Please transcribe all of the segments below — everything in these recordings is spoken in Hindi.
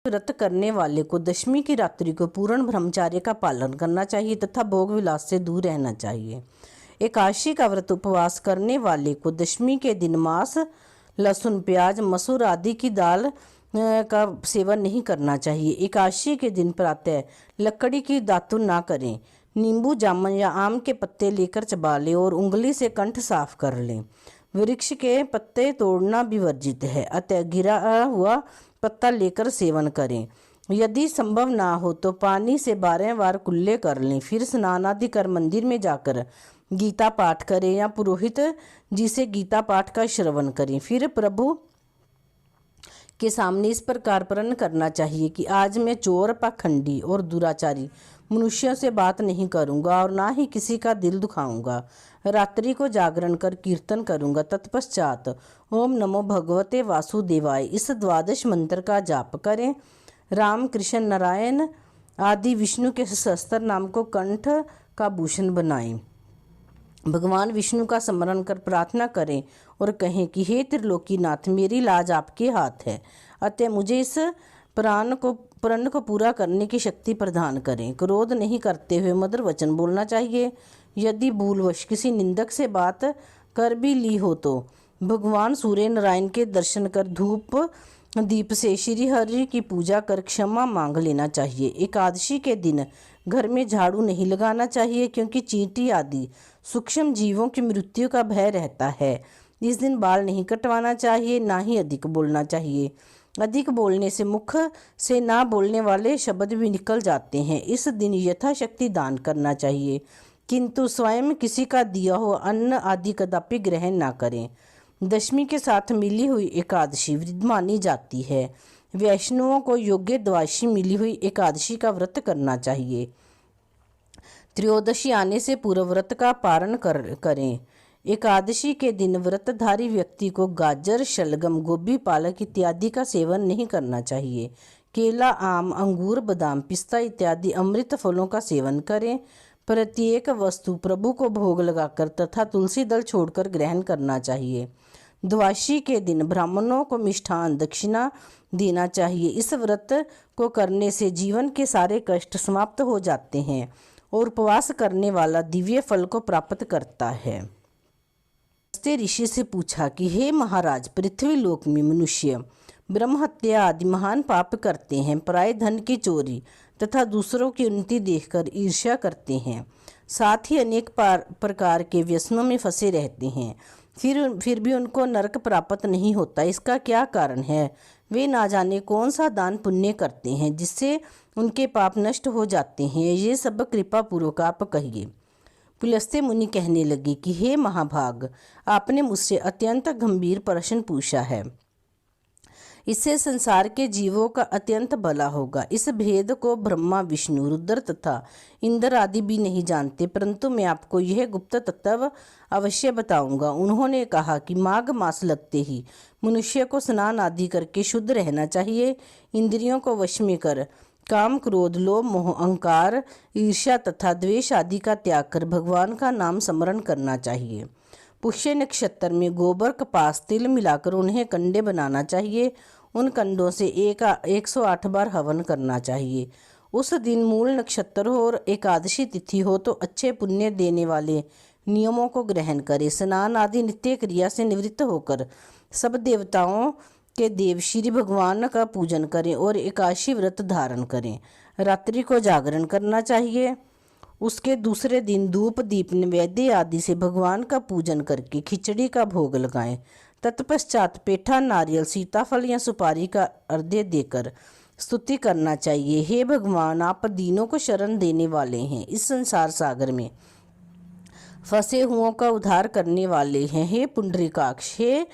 व्रत करने वाले को दशमी की रात्रि को पूर्ण ब्रह्मचर्य का पालन करना चाहिए तथा भोग विलास से दूर रहना चाहिए। एकादशी का व्रत उपवास करने वाले को दशमी के दिन मांस, लहसुन, प्याज, मसूर आदि की दाल का सेवन नहीं करना चाहिए। एकादशी के दिन प्रातः लकड़ी की दातुन ना करें। नींबू, जामुन या आम के पत्ते लेकर चबा लें और उंगली से कंठ साफ कर लें। वृक्ष के पत्ते तोड़ना भी वर्जित है, अतः गिरा हुआ पत्ता लेकर सेवन करें। यदि संभव ना हो तो पानी से 12 बार कुल्ले कर लें, फिर स्नान आदि कर मंदिर में जाकर गीता पाठ करें या पुरोहित जी से गीता पाठ का श्रवण करें। फिर प्रभु के सामने इस प्रकार प्रण करना चाहिए कि आज मैं चोर, पाखंडी और दुराचारी मनुष्यों से बात नहीं करूंगा और ना ही किसी का दिल दुखाऊंगा। रात्रि को जागरण कर कीर्तन करूंगा। तत्पश्चात ओम नमो भगवते वासुदेवाय इस द्वादश मंत्र का जाप करें। राम, कृष्ण, नारायण आदि विष्णु के सहस्त्र नाम को कंठ का भूषण बनाएं। भगवान विष्णु का स्मरण कर प्रार्थना करें और कहें कि हे त्रिलोकीनाथ, मेरी लाज आपके हाथ है, अतः मुझे इस प्रण को पूरा करने की शक्ति प्रदान करें। क्रोध नहीं करते हुए मधुर वचन बोलना चाहिए। यदि भूलवश किसी निंदक से बात कर भी ली हो तो भगवान सूर्य नारायण के दर्शन कर धूप दीप से श्री हरि की पूजा कर क्षमा मांग लेना चाहिए। एकादशी के दिन घर में झाड़ू नहीं लगाना चाहिए, क्योंकि चींटी आदि सूक्ष्म जीवों की मृत्यु का भय रहता है। इस दिन बाल नहीं कटवाना चाहिए, ना ही अधिक बोलना चाहिए। अधिक बोलने से मुख से ना बोलने वाले शब्द भी निकल जाते हैं। इस दिन यथाशक्ति दान करना चाहिए, किंतु स्वयं किसी का दिया हुआ अन्न आदि कदापि ग्रहण ना करें। दशमी के साथ मिली हुई एकादशी वृद्ध मानी जाती है। वैष्णवों को योग्य द्वादशी मिली हुई एकादशी का व्रत करना चाहिए। त्रयोदशी आने से पूर्व व्रत का पारण करें। एकादशी के दिन व्रतधारी व्यक्ति को गाजर, शलगम, गोभी, पालक इत्यादि का सेवन नहीं करना चाहिए। केला, आम, अंगूर, बादाम, पिस्ता इत्यादि अमृत फलों का सेवन करें। प्रत्येक वस्तु प्रभु को भोग लगाकर तथा तुलसी दल छोड़कर ग्रहण करना चाहिए। द्वादशी के दिन ब्राह्मणों को मिष्ठान दक्षिणा देना चाहिए। इस व्रत को करने से जीवन के सारे कष्ट समाप्त हो जाते हैं और उपवास करने वाला दिव्य फल को प्राप्त करता है। ऋषि से पूछा कि हे महाराज, पृथ्वी लोक में मनुष्य ब्रह्म हत्या आदि महान पाप करते हैं, पराये धन की चोरी तथा दूसरों की उन्नति देखकर ईर्ष्या करते हैं, साथ ही अनेक प्रकार के व्यसनों में फंसे रहते हैं, फिर भी उनको नरक प्राप्त नहीं होता। इसका क्या कारण है? वे ना जाने कौन सा दान पुण्य करते हैं जिससे उनके पाप नष्ट हो जाते हैं। ये सब कृपा पूर्वक आप कहिए। पुलस्त्य मुनि कहने लगे कि हे महाभाग, आपने मुझसे अत्यंत गंभीर प्रश्न पूछा है। इससे संसार के जीवों का अत्यंत भला होगा। इस भेद को ब्रह्मा, विष्णु, रुद्र तथा इंद्र आदि भी नहीं जानते, परंतु मैं आपको यह गुप्त तत्व अवश्य बताऊंगा। उन्होंने कहा कि माघ मास लगते ही मनुष्य को स्नान आदि करके शुद्ध रहना चाहिए। इंद्रियों को वश में कर काम, क्रोध, लोभ, मोह, अहंकार, ईर्ष्या तथा द्वेष आदि का त्याग कर भगवान का नाम स्मरण करना चाहिए। पुष्य नक्षत्र में गोबर, कपास, तिल मिलाकर उन्हें कंडे बनाना चाहिए। उन कंडों से 108 बार हवन करना चाहिए। उस दिन मूल नक्षत्र हो और एकादशी तिथि हो तो अच्छे पुण्य देने वाले नियमों को ग्रहण करें। स्नान आदि नित्य क्रिया से निवृत्त होकर सब देवताओं के देव श्री भगवान का पूजन करें और एकादशी व्रत धारण करें। रात्रि को जागरण करना चाहिए। उसके दूसरे दिन धूप, दीप, नैवेद्य आदि से भगवान का पूजन करके खिचड़ी का भोग लगाएं। तत्पश्चात पेठा, नारियल, सीताफल या सुपारी का अर्घ्य देकर स्तुति करना चाहिए। हे भगवान, आप दीनों को शरण देने वाले हैं, इस संसार सागर में फंसे हुओं का उद्धार करने वाले हैं। हे पुंडरीकाक्ष, हे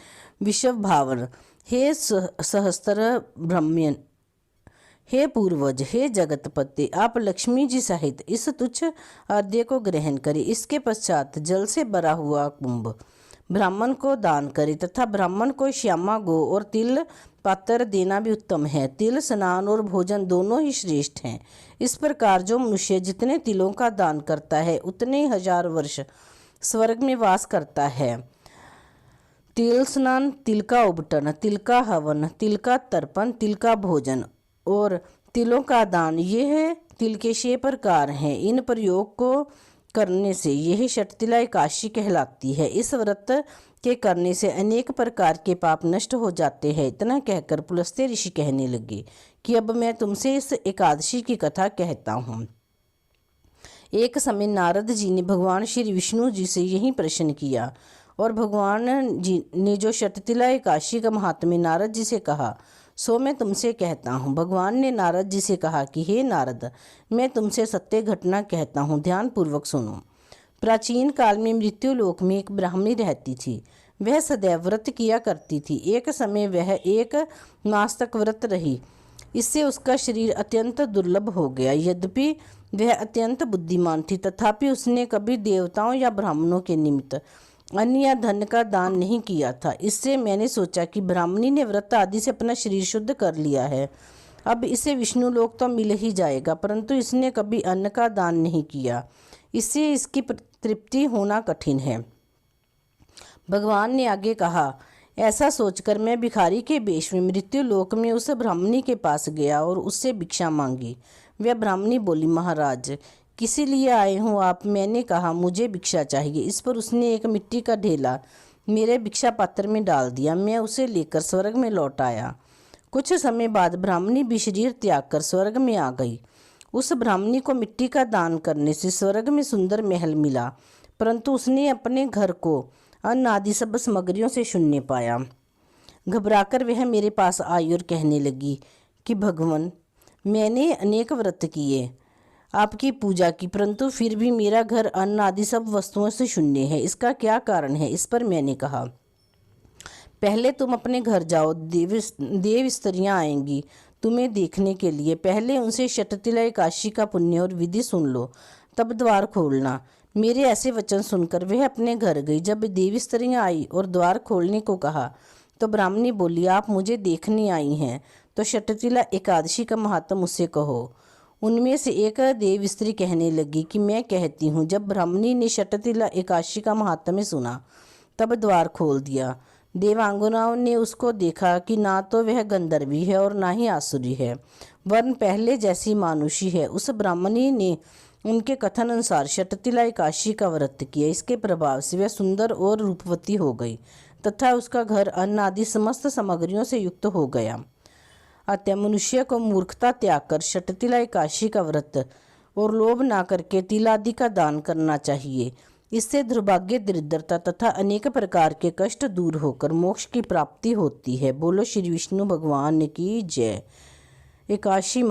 विषव भावन, हे सहस्त्र ब्रह्मण्य, हे पूर्वज, हे जगतपति, आप लक्ष्मी जी सहित इस तुच्छ अर्घ्य को ग्रहण करें। इसके पश्चात जल से भरा हुआ कुंभ ब्राह्मण को दान करें तथा ब्राह्मण को श्यामा गो और तिल पात्र देना भी उत्तम है। तिल, स्नान और भोजन दोनों ही श्रेष्ठ हैं। इस प्रकार जो मनुष्य जितने तिलों का दान करता है उतने 1000 वर्ष स्वर्ग में वास करता है। तिल स्नान, तिल का उबटन, तिल का हवन, तिल का तर्पण, तिल का भोजन और तिलों का दान, यह तिल के 6 प्रकार हैं। इन प्रयोग को करने से यह षटतिला एकादशी कहलाती है। इस व्रत के करने से अनेक प्रकार के पाप नष्ट हो जाते हैं। इतना कहकर पुलस्त्य ऋषि कहने लगे कि अब मैं तुमसे इस एकादशी की कथा कहता हूँ। एक समय नारद जी ने भगवान श्री विष्णु जी से यही प्रश्न किया और भगवान जी ने जो षटतिला एकादशी का महात्म्य नारद जी से कहा सो मैं तुमसे कहता हूँ। भगवान ने नारद जी से कहा कि हे नारद, मैं तुमसे सत्य घटना कहता हूँ, ध्यानपूर्वक सुनो। प्राचीन काल में मृत्यु लोक में एक ब्राह्मणी रहती थी। वह सदैव व्रत किया करती थी। एक समय वह 1 मास तक व्रत रही। इससे उसका शरीर अत्यंत दुर्लभ हो गया। यद्यपि वह अत्यंत बुद्धिमान थी, तथापि उसने कभी देवताओं या ब्राह्मणों के निमित्त अन्न या धन का दान नहीं किया था। इससे मैंने सोचा कि ब्राह्मणी ने व्रत आदि से अपना शरीर शुद्ध कर लिया है, अब इसे विष्णु लोक तो मिल ही जाएगा, परंतु इसने कभी अन्न का दान नहीं किया, इससे इसकी तृप्ति होना कठिन है। भगवान ने आगे कहा, ऐसा सोचकर मैं भिखारी के वेश में मृत्यु लोक में उस ब्राह्मणी के पास गया और उससे भिक्षा मांगी। वह ब्राह्मणी बोली, महाराज, किसी लिए आए हो आप? मैंने कहा, मुझे भिक्षा चाहिए। इस पर उसने एक मिट्टी का ढेला मेरे भिक्षा पात्र में डाल दिया। मैं उसे लेकर स्वर्ग में लौट आया। कुछ समय बाद ब्राह्मणी भी शरीर त्याग कर स्वर्ग में आ गई। उस ब्राह्मणी को मिट्टी का दान करने से स्वर्ग में सुंदर महल मिला, परंतु उसने अपने घर को अन्न आदि सब सामग्रियों से शून्य पाया। घबराकर वह मेरे पास आई और कहने लगी कि भगवान, मैंने अनेक व्रत किए, आपकी पूजा की, परंतु फिर भी मेरा घर अन्न आदि सब वस्तुओं से शून्य है। इसका क्या कारण है? इस पर मैंने कहा, पहले तुम अपने घर जाओ, देव स्त्रियाँ आएंगी तुम्हें देखने के लिए। पहले उनसे षटतिला एकादशी का पुण्य और विधि सुन लो, तब द्वार खोलना। मेरे ऐसे वचन सुनकर वह अपने घर गई। जब देवी स्त्रियाँ आई और द्वार खोलने को कहा तो ब्राह्मणी बोली, आप मुझे देखने आई हैं तो षटतिला एकादशी का महात्म मुझसे कहो। उनमें से एक देव स्त्री कहने लगी कि मैं कहती हूँ। जब ब्राह्मणी ने षटतिला एकादशी का महात्म्य सुना तब द्वार खोल दिया। देवांगनाओं ने उसको देखा कि ना तो वह गंधर्वी है और ना ही आसुरी है, वरन पहले जैसी मानुषी है। उस ब्राह्मणी ने उनके कथन अनुसार षटतिला एकादशी का व्रत किया। इसके प्रभाव से वह सुंदर और रूपवती हो गई तथा उसका घर अन्न आदि समस्त सामग्रियों से युक्त हो गया। अतः मनुष्य को मूर्खता त्याग कर षटतिला एकादशी का व्रत और लोभ ना करके तिल आदि का दान करना चाहिए। इससे दुर्भाग्य, दरिद्रता तथा अनेक प्रकार के कष्ट दूर होकर मोक्ष की प्राप्ति होती है। बोलो श्री विष्णु भगवान की जय। एकादशी